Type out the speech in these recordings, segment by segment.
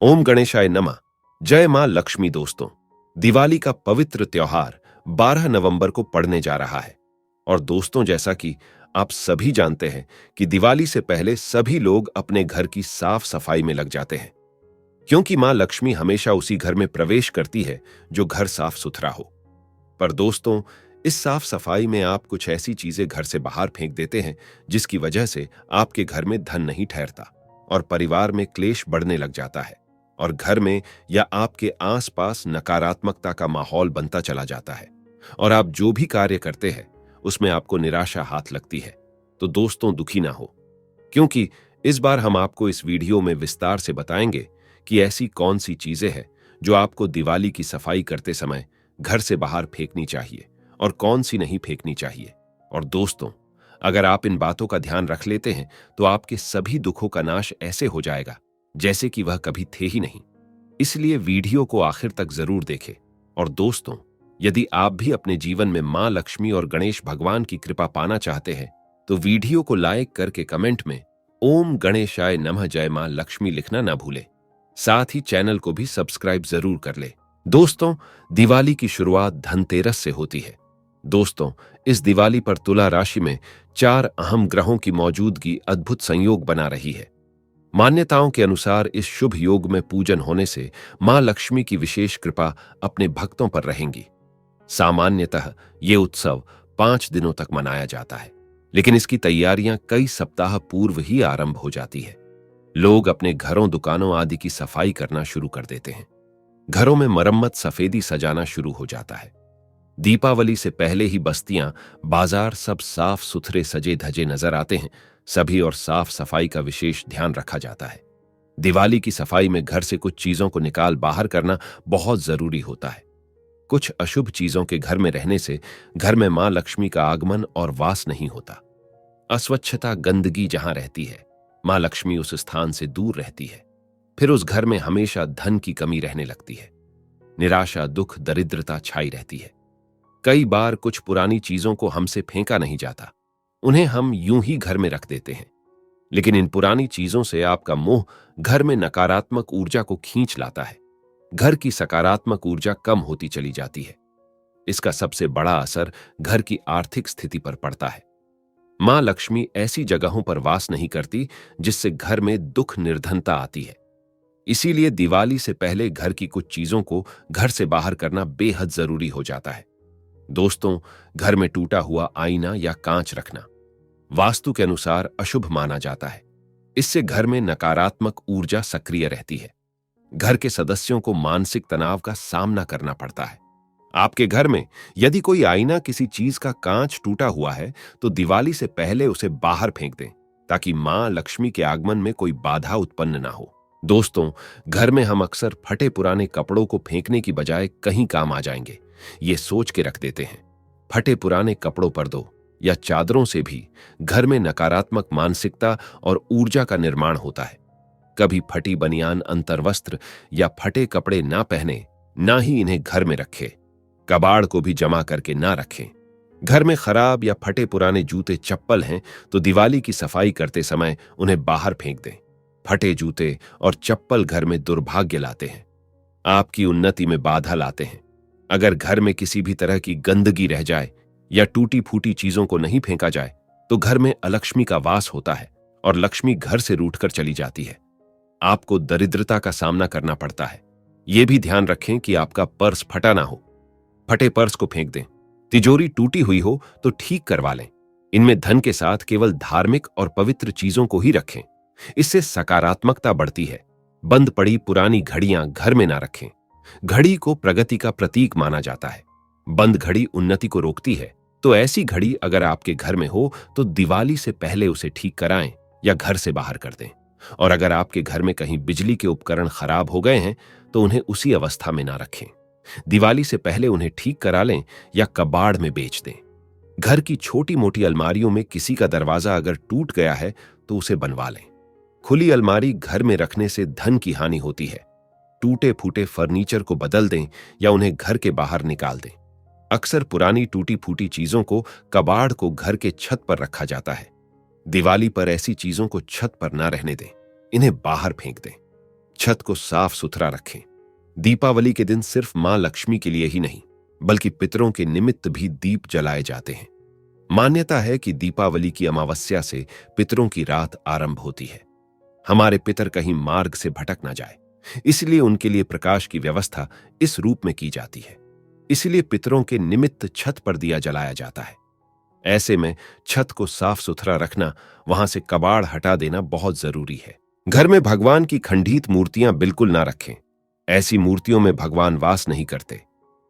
ओम गणेशाय नमः। जय मां लक्ष्मी। दोस्तों, दिवाली का पवित्र त्योहार 12 नवंबर को पड़ने जा रहा है। और दोस्तों, जैसा कि आप सभी जानते हैं कि दिवाली से पहले सभी लोग अपने घर की साफ सफाई में लग जाते हैं, क्योंकि मां लक्ष्मी हमेशा उसी घर में प्रवेश करती है जो घर साफ सुथरा हो। पर दोस्तों, इस साफ सफाई में आप कुछ ऐसी चीजें घर से बाहर फेंक देते हैं जिसकी वजह से आपके घर में धन नहीं ठहरता और परिवार में क्लेश बढ़ने लग जाता है और घर में या आपके आसपास नकारात्मकता का माहौल बनता चला जाता है और आप जो भी कार्य करते हैं उसमें आपको निराशा हाथ लगती है। तो दोस्तों, दुखी ना हो, क्योंकि इस बार हम आपको इस वीडियो में विस्तार से बताएंगे कि ऐसी कौन सी चीजें हैं जो आपको दिवाली की सफाई करते समय घर से बाहर फेंकनी चाहिए और कौन सी नहीं फेंकनी चाहिए। और दोस्तों, अगर आप इन बातों का ध्यान रख लेते हैं तो आपके सभी दुखों का नाश ऐसे हो जाएगा जैसे कि वह कभी थे ही नहीं। इसलिए वीडियो को आखिर तक जरूर देखें। और दोस्तों, यदि आप भी अपने जीवन में मां लक्ष्मी और गणेश भगवान की कृपा पाना चाहते हैं तो वीडियो को लाइक करके कमेंट में ओम गणेशाय नमः जय मां लक्ष्मी लिखना ना भूलें। साथ ही चैनल को भी सब्सक्राइब जरूर कर ले। दोस्तों, दिवाली की शुरुआत धनतेरस से होती है। दोस्तों, इस दिवाली पर तुला राशि में 4 अहम ग्रहों की मौजूदगी अद्भुत संयोग बना रही है। मान्यताओं के अनुसार इस शुभ योग में पूजन होने से मां लक्ष्मी की विशेष कृपा अपने भक्तों पर रहेंगी। सामान्यतः ये उत्सव 5 दिनों तक मनाया जाता है, लेकिन इसकी तैयारियां कई सप्ताह पूर्व ही आरंभ हो जाती है। लोग अपने घरों, दुकानों आदि की सफाई करना शुरू कर देते हैं। घरों में मरम्मत, सफेदी सजाना शुरू हो जाता है। दीपावली से पहले ही बस्तियां, बाजार सब साफ सुथरे सजे धजे नजर आते हैं। सभी और साफ सफाई का विशेष ध्यान रखा जाता है। दिवाली की सफाई में घर से कुछ चीजों को निकाल बाहर करना बहुत जरूरी होता है। कुछ अशुभ चीजों के घर में रहने से घर में मां लक्ष्मी का आगमन और वास नहीं होता। अस्वच्छता, गंदगी जहां रहती है, मां लक्ष्मी उस स्थान से दूर रहती है। फिर उस घर में हमेशा धन की कमी रहने लगती है। निराशा, दुख, दरिद्रता छाई रहती है। कई बार कुछ पुरानी चीजों को हमसे फेंका नहीं जाता, उन्हें हम यूं ही घर में रख देते हैं। लेकिन इन पुरानी चीजों से आपका मोह घर में नकारात्मक ऊर्जा को खींच लाता है। घर की सकारात्मक ऊर्जा कम होती चली जाती है। इसका सबसे बड़ा असर घर की आर्थिक स्थिति पर पड़ता है। मां लक्ष्मी ऐसी जगहों पर वास नहीं करती जिससे घर में दुख, निर्धनता आती है। इसीलिए दिवाली से पहले घर की कुछ चीजों को घर से बाहर करना बेहद जरूरी हो जाता है। दोस्तों, घर में टूटा हुआ आईना या कांच रखना वास्तु के अनुसार अशुभ माना जाता है। इससे घर में नकारात्मक ऊर्जा सक्रिय रहती है। घर के सदस्यों को मानसिक तनाव का सामना करना पड़ता है। आपके घर में यदि कोई आईना, किसी चीज का कांच टूटा हुआ है तो दिवाली से पहले उसे बाहर फेंक दें, ताकि मां लक्ष्मी के आगमन में कोई बाधा उत्पन्न ना हो। दोस्तों, घर में हम अक्सर फटे पुराने कपड़ों को फेंकने की बजाय कहीं काम आ जाएंगे ये सोच के रख देते हैं। फटे पुराने कपड़ों, पर्दों या चादरों से भी घर में नकारात्मक मानसिकता और ऊर्जा का निर्माण होता है। कभी फटी बनियान, अंतर्वस्त्र या फटे कपड़े ना पहने, ना ही इन्हें घर में रखें। कबाड़ को भी जमा करके ना रखें। घर में खराब या फटे पुराने जूते, चप्पल हैं तो दिवाली की सफाई करते समय उन्हें बाहर फेंक दें। फटे जूते और चप्पल घर में दुर्भाग्य लाते हैं, आपकी उन्नति में बाधा लाते हैं। अगर घर में किसी भी तरह की गंदगी रह जाए या टूटी फूटी चीजों को नहीं फेंका जाए तो घर में अलक्ष्मी का वास होता है और लक्ष्मी घर से रूठकर चली जाती है। आपको दरिद्रता का सामना करना पड़ता है। यह भी ध्यान रखें कि आपका पर्स फटा ना हो। फटे पर्स को फेंक दें। तिजोरी टूटी हुई हो तो ठीक करवा लें। इनमें धन के साथ केवल धार्मिक और पवित्र चीजों को ही रखें। इससे सकारात्मकता बढ़ती है। बंद पड़ी पुरानी घड़ियां घर में ना रखें। घड़ी को प्रगति का प्रतीक माना जाता है। बंद घड़ी उन्नति को रोकती है। तो ऐसी घड़ी अगर आपके घर में हो तो दिवाली से पहले उसे ठीक कराएं या घर से बाहर कर दें। और अगर आपके घर में कहीं बिजली के उपकरण खराब हो गए हैं तो उन्हें उसी अवस्था में ना रखें। दिवाली से पहले उन्हें ठीक करा लें या कबाड़ में बेच दें। घर की छोटी मोटी अलमारियों में किसी का दरवाजा अगर टूट गया है तो उसे बनवा लें। खुली अलमारी घर में रखने से धन की हानि होती है। टूटे फूटे फर्नीचर को बदल दें या उन्हें घर के बाहर निकाल दें। अक्सर पुरानी टूटी फूटी चीजों को, कबाड़ को घर के छत पर रखा जाता है। दिवाली पर ऐसी चीजों को छत पर ना रहने दें, इन्हें बाहर फेंक दें। छत को साफ सुथरा रखें। दीपावली के दिन सिर्फ मां लक्ष्मी के लिए ही नहीं, बल्कि पितरों के निमित्त भी दीप जलाए जाते हैं। मान्यता है कि दीपावली की अमावस्या से पितरों की रात आरंभ होती है। हमारे पितर कहीं मार्ग से भटक ना जाए, इसलिए उनके लिए प्रकाश की व्यवस्था इस रूप में की जाती है। इसलिए पितरों के निमित्त छत पर दिया जलाया जाता है। ऐसे में छत को साफ सुथरा रखना, वहां से कबाड़ हटा देना बहुत जरूरी है। घर में भगवान की खंडित मूर्तियां बिल्कुल ना रखें। ऐसी मूर्तियों में भगवान वास नहीं करते।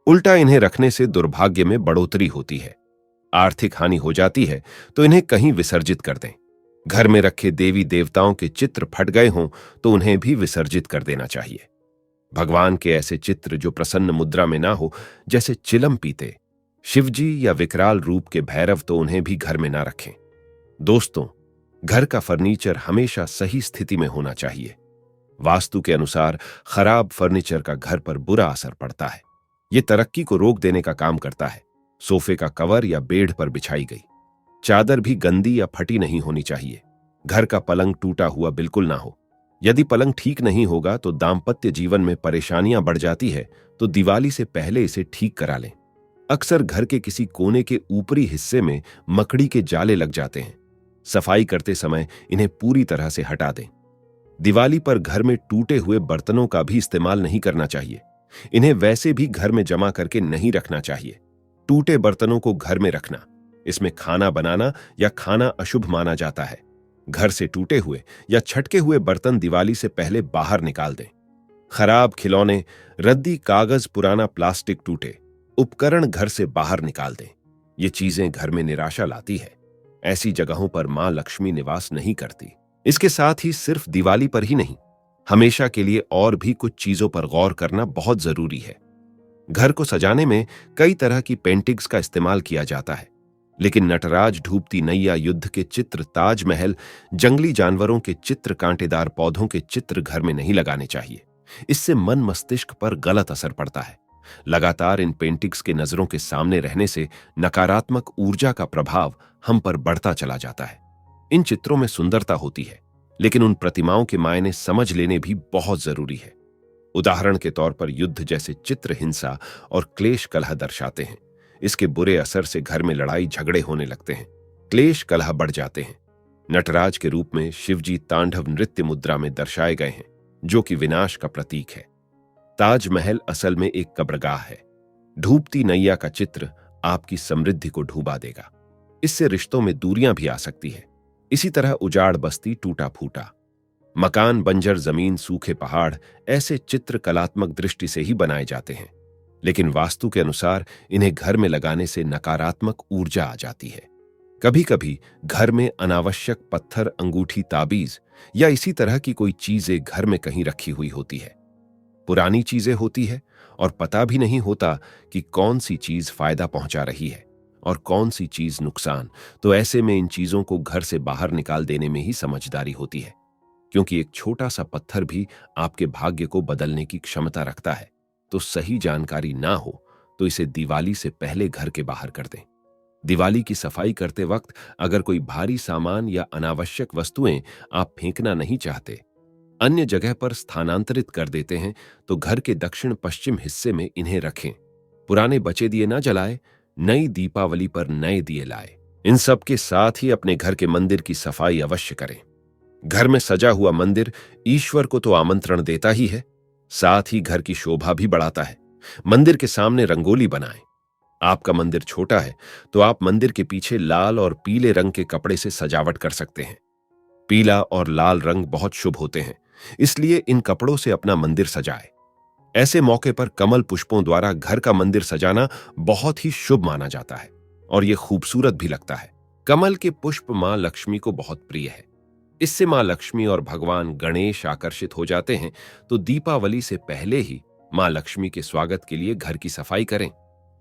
उल्टा इन्हें रखने से दुर्भाग्य में बढ़ोतरी होती है, आर्थिक हानि हो जाती है, तो इन्हें कहीं विसर्जित कर दें। घर में रखे देवी देवताओं के चित्र फट गए हों तो उन्हें भी विसर्जित कर देना चाहिए। भगवान के ऐसे चित्र जो प्रसन्न मुद्रा में ना हो, जैसे चिलम पीते, शिवजी या विकराल रूप के भैरव, तो उन्हें भी घर में ना रखें। दोस्तों, घर का फर्नीचर हमेशा सही स्थिति में होना चाहिए। वास्तु के अनुसार खराब फर्नीचर का घर पर बुरा असर पड़ता है। ये तरक्की को रोक देने का काम करता है। सोफे का कवर या बेड पर बिछाई गई चादर भी गंदी या फटी नहीं होनी चाहिए। घर का पलंग टूटा हुआ बिल्कुल ना हो। यदि पलंग ठीक नहीं होगा तो दाम्पत्य जीवन में परेशानियां बढ़ जाती है, तो दिवाली से पहले इसे ठीक करा लें। अक्सर घर के किसी कोने के ऊपरी हिस्से में मकड़ी के जाले लग जाते हैं। सफाई करते समय इन्हें पूरी तरह से हटा दें। दिवाली पर घर में टूटे हुए बर्तनों का भी इस्तेमाल नहीं करना चाहिए। इन्हें वैसे भी घर में जमा करके नहीं रखना चाहिए। टूटे बर्तनों को घर में रखना, इसमें खाना बनाना या खाना अशुभ माना जाता है। घर से टूटे हुए या छटके हुए बर्तन दिवाली से पहले बाहर निकाल दें। खराब खिलौने, रद्दी कागज, पुराना प्लास्टिक, टूटे उपकरण घर से बाहर निकाल दें। ये चीजें घर में निराशा लाती है। ऐसी जगहों पर मां लक्ष्मी निवास नहीं करती। इसके साथ ही सिर्फ दिवाली पर ही नहीं, हमेशा के लिए और भी कुछ चीजों पर गौर करना बहुत जरूरी है। घर को सजाने में कई तरह की पेंटिंग्स का इस्तेमाल किया जाता है, लेकिन नटराज, ढूबती नैया, युद्ध के चित्र, ताजमहल, जंगली जानवरों के चित्र, कांटेदार पौधों के चित्र घर में नहीं लगाने चाहिए। इससे मन मस्तिष्क पर गलत असर पड़ता है। लगातार इन पेंटिंग्स के नजरों के सामने रहने से नकारात्मक ऊर्जा का प्रभाव हम पर बढ़ता चला जाता है। इन चित्रों में सुंदरता होती है, लेकिन उन प्रतिमाओं के मायने समझ लेने भी बहुत जरूरी है। उदाहरण के तौर पर युद्ध जैसे चित्र हिंसा और क्लेश कलह दर्शाते हैं। इसके बुरे असर से घर में लड़ाई झगड़े होने लगते हैं, क्लेश कलह बढ़ जाते हैं। नटराज के रूप में शिवजी तांडव नृत्य मुद्रा में दर्शाए गए हैं, जो कि विनाश का प्रतीक है। ताजमहल असल में एक कब्रगाह है। ढूबती नैया का चित्र आपकी समृद्धि को डूबा देगा। इससे रिश्तों में दूरियां भी आ सकती है। इसी तरह उजाड़ बस्ती, टूटा फूटा मकान, बंजर जमीन, सूखे पहाड़, ऐसे चित्र कलात्मक दृष्टि से ही बनाए जाते हैं, लेकिन वास्तु के अनुसार इन्हें घर में लगाने से नकारात्मक ऊर्जा आ जाती है। कभी कभी घर में अनावश्यक पत्थर, अंगूठी, ताबीज या इसी तरह की कोई चीजें घर में कहीं रखी हुई होती है। पुरानी चीजें होती है और पता भी नहीं होता कि कौन सी चीज फायदा पहुंचा रही है और कौन सी चीज नुकसान। तो ऐसे में इन चीजों को घर से बाहर निकाल देने में ही समझदारी होती है, क्योंकि एक छोटा सा पत्थर भी आपके भाग्य को बदलने की क्षमता रखता है। तो सही जानकारी ना हो तो इसे दिवाली से पहले घर के बाहर कर दें। दिवाली की सफाई करते वक्त अगर कोई भारी सामान या अनावश्यक वस्तुएं आप फेंकना नहीं चाहते, अन्य जगह पर स्थानांतरित कर देते हैं, तो घर के दक्षिण पश्चिम हिस्से में इन्हें रखें। पुराने बचे दिए ना जलाए, नई दीपावली पर नए दिए लाए। इन सब के साथ ही अपने घर के मंदिर की सफाई अवश्य करें। घर में सजा हुआ मंदिर ईश्वर को तो आमंत्रण देता ही है, साथ ही घर की शोभा भी बढ़ाता है। मंदिर के सामने रंगोली बनाएं। आपका मंदिर छोटा है तो आप मंदिर के पीछे लाल और पीले रंग के कपड़े से सजावट कर सकते हैं। पीला और लाल रंग बहुत शुभ होते हैं, इसलिए इन कपड़ों से अपना मंदिर सजाए। ऐसे मौके पर कमल पुष्पों द्वारा घर का मंदिर सजाना बहुत ही शुभ माना जाता है और यह खूबसूरत भी लगता है। कमल के पुष्प मां लक्ष्मी को बहुत प्रिय है। इससे मां लक्ष्मी और भगवान गणेश आकर्षित हो जाते हैं। तो दीपावली से पहले ही मां लक्ष्मी के स्वागत के लिए घर की सफाई करें।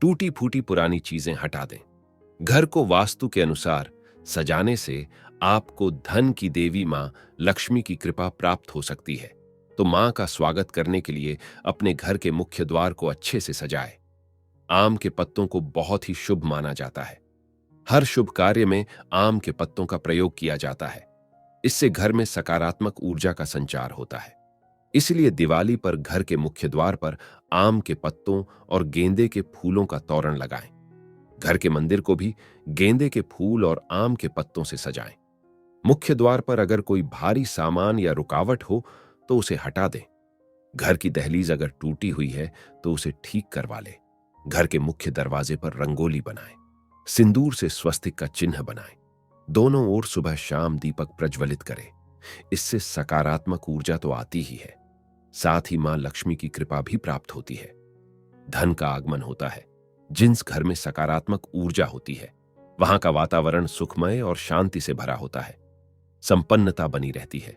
टूटी फूटी पुरानी चीजें हटा दें। घर को वास्तु के अनुसार सजाने से आपको धन की देवी मां लक्ष्मी की कृपा प्राप्त हो सकती है। तो मां का स्वागत करने के लिए अपने घर के मुख्य द्वार को अच्छे से सजाएं। आम के पत्तों को बहुत ही शुभ माना जाता है। हर शुभ कार्य में आम के पत्तों का प्रयोग किया जाता है। इससे घर में सकारात्मक ऊर्जा का संचार होता है। इसलिए दिवाली पर घर के मुख्य द्वार पर आम के पत्तों और गेंदे के फूलों का तोरण लगाएं। घर के मंदिर को भी गेंदे के फूल और आम के पत्तों से सजाएं। मुख्य द्वार पर अगर कोई भारी सामान या रुकावट हो तो उसे हटा दें। घर की दहलीज अगर टूटी हुई है तो उसे ठीक करवा लें। घर के मुख्य दरवाजे पर रंगोली बनाएं। सिंदूर से स्वस्तिक का चिन्ह बनाएं। दोनों ओर सुबह शाम दीपक प्रज्वलित करें। इससे सकारात्मक ऊर्जा तो आती ही है, साथ ही मां लक्ष्मी की कृपा भी प्राप्त होती है। धन का आगमन होता है। जिस घर में सकारात्मक ऊर्जा होती है वहां का वातावरण सुखमय और शांति से भरा होता है। संपन्नता बनी रहती है।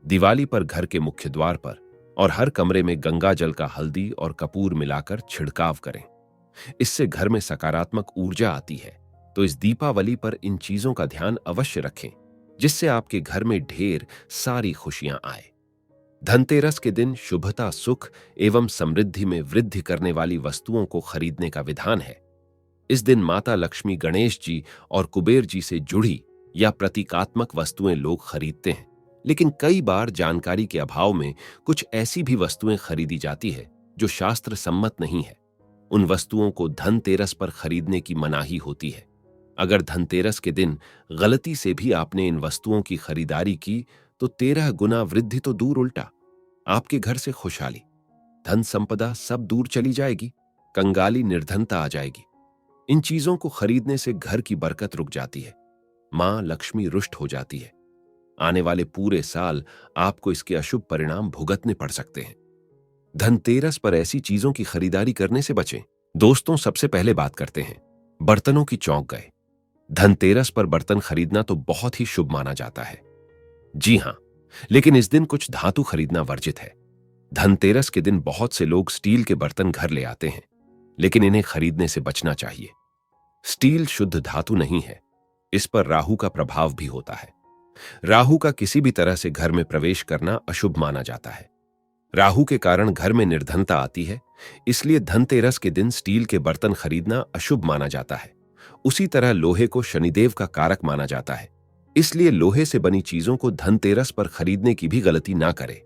दिवाली पर घर के मुख्य द्वार पर और हर कमरे में गंगा जल का हल्दी और कपूर मिलाकर छिड़काव करें। इससे घर में सकारात्मक ऊर्जा आती है। तो इस दीपावली पर इन चीजों का ध्यान अवश्य रखें, जिससे आपके घर में ढेर सारी खुशियां आए। धनतेरस के दिन शुभता, सुख एवं समृद्धि में वृद्धि करने वाली वस्तुओं को खरीदने का विधान है। इस दिन माता लक्ष्मी, गणेश जी और कुबेर जी से जुड़ी या प्रतीकात्मक वस्तुएं लोग खरीदते हैं, लेकिन कई बार जानकारी के अभाव में कुछ ऐसी भी वस्तुएं खरीदी जाती है जो शास्त्र सम्मत नहीं है। उन वस्तुओं को धनतेरस पर खरीदने की मनाही होती है। अगर धनतेरस के दिन गलती से भी आपने इन वस्तुओं की खरीदारी की तो 13 गुना वृद्धि तो दूर, उल्टा आपके घर से खुशहाली, धन संपदा सब दूर चली जाएगी। कंगाली, निर्धनता आ जाएगी। इन चीजों को खरीदने से घर की बरकत रुक जाती है। मां लक्ष्मी रुष्ट हो जाती है। आने वाले पूरे साल आपको इसके अशुभ परिणाम भुगतने पड़ सकते हैं। धनतेरस पर ऐसी चीजों की खरीदारी करने से बचें। दोस्तों, सबसे पहले बात करते हैं बर्तनों की। चौंक गए? धनतेरस पर बर्तन खरीदना तो बहुत ही शुभ माना जाता है। जी हां, लेकिन इस दिन कुछ धातु खरीदना वर्जित है। धनतेरस के दिन बहुत से लोग स्टील के बर्तन घर ले आते हैं, लेकिन इन्हें खरीदने से बचना चाहिए। स्टील शुद्ध धातु नहीं है। इस पर राहु का प्रभाव भी होता है। राहु का किसी भी तरह से घर में प्रवेश करना अशुभ माना जाता है। राहु के कारण घर में निर्धनता आती है, इसलिए धनतेरस के दिन स्टील के बर्तन खरीदना अशुभ माना जाता है। उसी तरह लोहे को शनिदेव का कारक माना जाता है, इसलिए लोहे से बनी चीजों को धनतेरस पर खरीदने की भी गलती ना करें।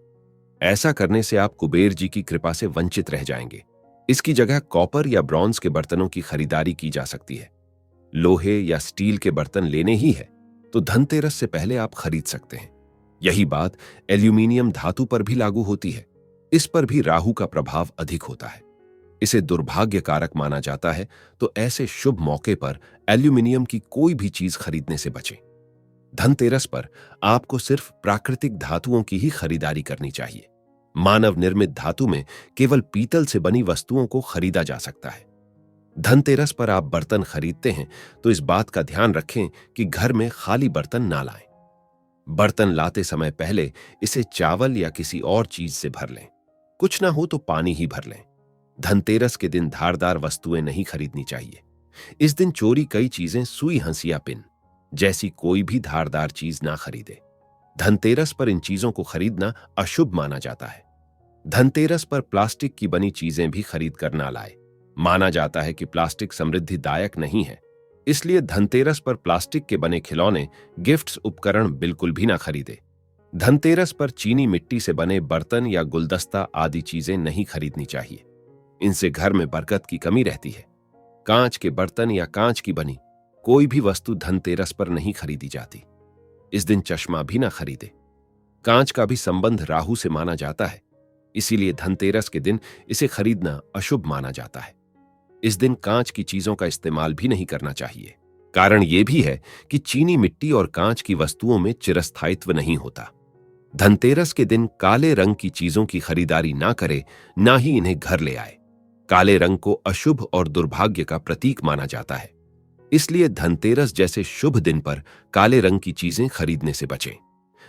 ऐसा करने से आप कुबेर जी की कृपा से वंचित रह जाएंगे। इसकी जगह कॉपर या ब्रॉन्ज के बर्तनों की खरीदारी की जा सकती है। लोहे या स्टील के बर्तन लेने ही है तो धनतेरस से पहले आप खरीद सकते हैं। यही बात एल्यूमिनियम धातु पर भी लागू होती है। इस पर भी राहु का प्रभाव अधिक होता है। इसे दुर्भाग्य कारक माना जाता है, तो ऐसे शुभ मौके पर एल्यूमिनियम की कोई भी चीज खरीदने से बचें। धनतेरस पर आपको सिर्फ प्राकृतिक धातुओं की ही खरीदारी करनी चाहिए। मानव निर्मित धातु में केवल पीतल से बनी वस्तुओं को खरीदा जा सकता है। धनतेरस पर आप बर्तन खरीदते हैं तो इस बात का ध्यान रखें कि घर में खाली बर्तन ना लाएं। बर्तन लाते समय पहले इसे चावल या किसी और चीज से भर लें। कुछ ना हो तो पानी ही भर लें। धनतेरस के दिन धारदार वस्तुएं नहीं खरीदनी चाहिए। इस दिन चोरी कई चीजें, सुई, हंसिया, पिन जैसी कोई भी धारदार चीज ना खरीदे। धनतेरस पर इन चीजों को खरीदना अशुभ माना जाता है। धनतेरस पर प्लास्टिक की बनी चीजें भी खरीद कर ना लाए। माना जाता है कि प्लास्टिक समृद्धिदायक नहीं है, इसलिए धनतेरस पर प्लास्टिक के बने खिलौने, गिफ्ट्स, उपकरण बिल्कुल भी ना खरीदे। धनतेरस पर चीनी मिट्टी से बने बर्तन या गुलदस्ता आदि चीजें नहीं खरीदनी चाहिए। इनसे घर में बरकत की कमी रहती है। कांच के बर्तन या कांच की बनी कोई भी वस्तु धनतेरस पर नहीं खरीदी जाती। इस दिन चश्मा भी ना खरीदे। कांच का भी संबंध राहु से माना जाता है, इसीलिए धनतेरस के दिन इसे खरीदना अशुभ माना जाता है। इस दिन कांच की चीजों का इस्तेमाल भी नहीं करना चाहिए। कारण यह भी है कि चीनी मिट्टी और कांच की वस्तुओं में चिरस्थायित्व नहीं होता। धनतेरस के दिन काले रंग की चीजों की खरीदारी ना करे, ना ही इन्हें घर ले आए। काले रंग को अशुभ और दुर्भाग्य का प्रतीक माना जाता है, इसलिए धनतेरस जैसे शुभ दिन पर काले रंग की चीजें खरीदने से बचें।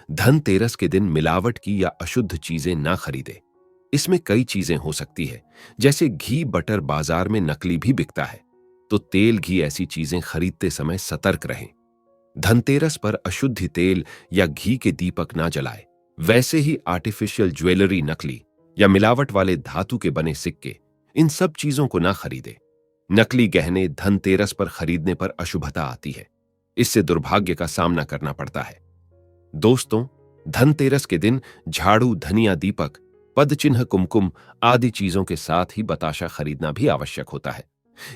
धनतेरस के दिन मिलावट की या अशुद्ध चीजें ना खरीदें। इसमें कई चीजें हो सकती है, जैसे घी, बटर बाजार में नकली भी बिकता है, तो तेल, घी ऐसी चीजें खरीदते समय सतर्क रहें। धनतेरस पर अशुद्ध तेल या घी के दीपक ना जलाए। वैसे ही आर्टिफिशियल ज्वेलरी, नकली या मिलावट वाले धातु के बने सिक्के, इन सब चीजों को ना खरीदे। नकली गहने धनतेरस पर खरीदने पर अशुभता आती है। इससे दुर्भाग्य का सामना करना पड़ता है। दोस्तों, धनतेरस के दिन झाड़ू, धनिया, दीपक पद चिन्ह, कुमकुम आदि चीजों के साथ ही बताशा खरीदना भी आवश्यक होता है।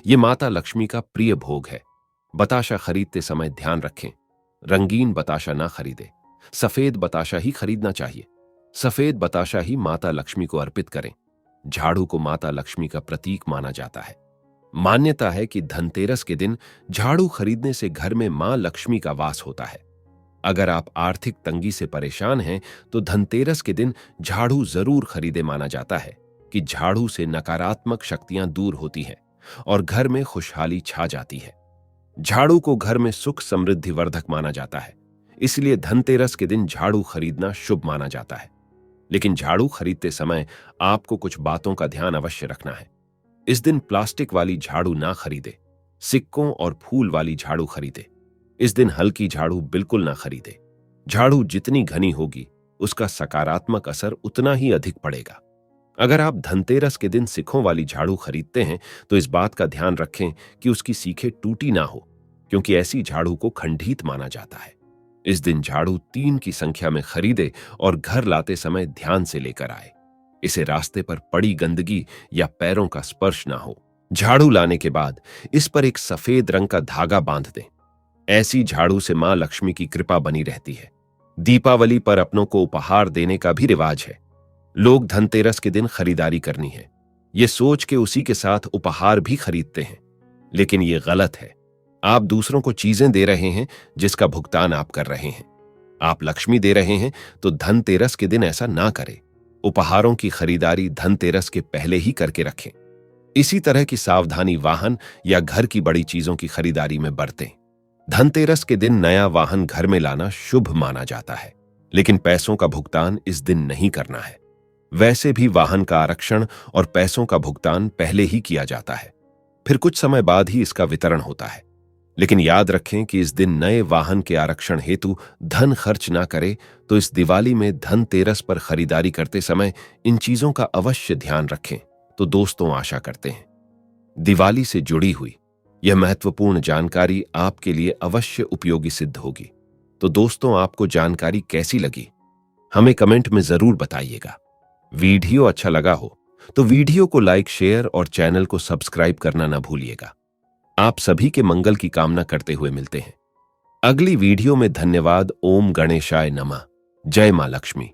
ये माता लक्ष्मी का प्रिय भोग है। बताशा खरीदते समय ध्यान रखें, रंगीन बताशा ना खरीदे, सफेद बताशा ही खरीदना चाहिए। सफेद बताशा ही माता लक्ष्मी को अर्पित करें। झाड़ू को माता लक्ष्मी का प्रतीक माना जाता है। मान्यता है कि धनतेरस के दिन झाड़ू खरीदने से घर में मां लक्ष्मी का वास होता है। अगर आप आर्थिक तंगी से परेशान हैं तो धनतेरस के दिन झाड़ू जरूर खरीदे। माना जाता है कि झाड़ू से नकारात्मक शक्तियां दूर होती हैं और घर में खुशहाली छा जाती है। झाड़ू को घर में सुख समृद्धि वर्धक माना जाता है, इसलिए धनतेरस के दिन झाड़ू खरीदना शुभ माना जाता है। लेकिन झाड़ू खरीदते समय आपको कुछ बातों का ध्यान अवश्य रखना है। इस दिन प्लास्टिक वाली झाड़ू ना खरीदे, सिक्कों और फूल वाली झाड़ू खरीदे। इस दिन हल्की झाड़ू बिल्कुल ना खरीदे। झाड़ू जितनी घनी होगी उसका सकारात्मक असर उतना ही अधिक पड़ेगा। अगर आप धनतेरस के दिन सिक्कों वाली झाड़ू खरीदते हैं तो इस बात का ध्यान रखें कि उसकी सीखें टूटी ना हो, क्योंकि ऐसी झाड़ू को खंडित माना जाता है। इस दिन झाड़ू 3 की संख्या में खरीदे और घर लाते समय ध्यान से लेकर आए। इसे रास्ते पर पड़ी गंदगी या पैरों का स्पर्श ना हो। झाड़ू लाने के बाद इस पर एक सफेद रंग का धागा बांध दें। ऐसी झाड़ू से मां लक्ष्मी की कृपा बनी रहती है। दीपावली पर अपनों को उपहार देने का भी रिवाज है। लोग धनतेरस के दिन खरीदारी करनी है, ये सोच के उसी के साथ उपहार भी खरीदते हैं, लेकिन ये गलत है। आप दूसरों को चीजें दे रहे हैं जिसका भुगतान आप कर रहे हैं। आप लक्ष्मी दे रहे हैं तो धनतेरस के दिन ऐसा ना करें। उपहारों की खरीदारी धनतेरस के पहले ही करके रखें। इसी तरह की सावधानी वाहन या घर की बड़ी चीजों की खरीदारी में बरतें। धनतेरस के दिन नया वाहन घर में लाना शुभ माना जाता है, लेकिन पैसों का भुगतान इस दिन नहीं करना है। वैसे भी वाहन का आरक्षण और पैसों का भुगतान पहले ही किया जाता है, फिर कुछ समय बाद ही इसका वितरण होता है। लेकिन याद रखें कि इस दिन नए वाहन के आरक्षण हेतु धन खर्च ना करें। तो इस दिवाली में धनतेरस पर खरीदारी करते समय इन चीजों का अवश्य ध्यान रखें। तो दोस्तों, आशा करते हैं दिवाली से जुड़ी हुई यह महत्वपूर्ण जानकारी आपके लिए अवश्य उपयोगी सिद्ध होगी। तो दोस्तों, आपको जानकारी कैसी लगी हमें कमेंट में जरूर बताइएगा। वीडियो अच्छा लगा हो तो वीडियो को लाइक, शेयर और चैनल को सब्सक्राइब करना ना भूलिएगा। आप सभी के मंगल की कामना करते हुए मिलते हैं अगली वीडियो में। धन्यवाद। ओम गणेशाय नमः। जय मां लक्ष्मी।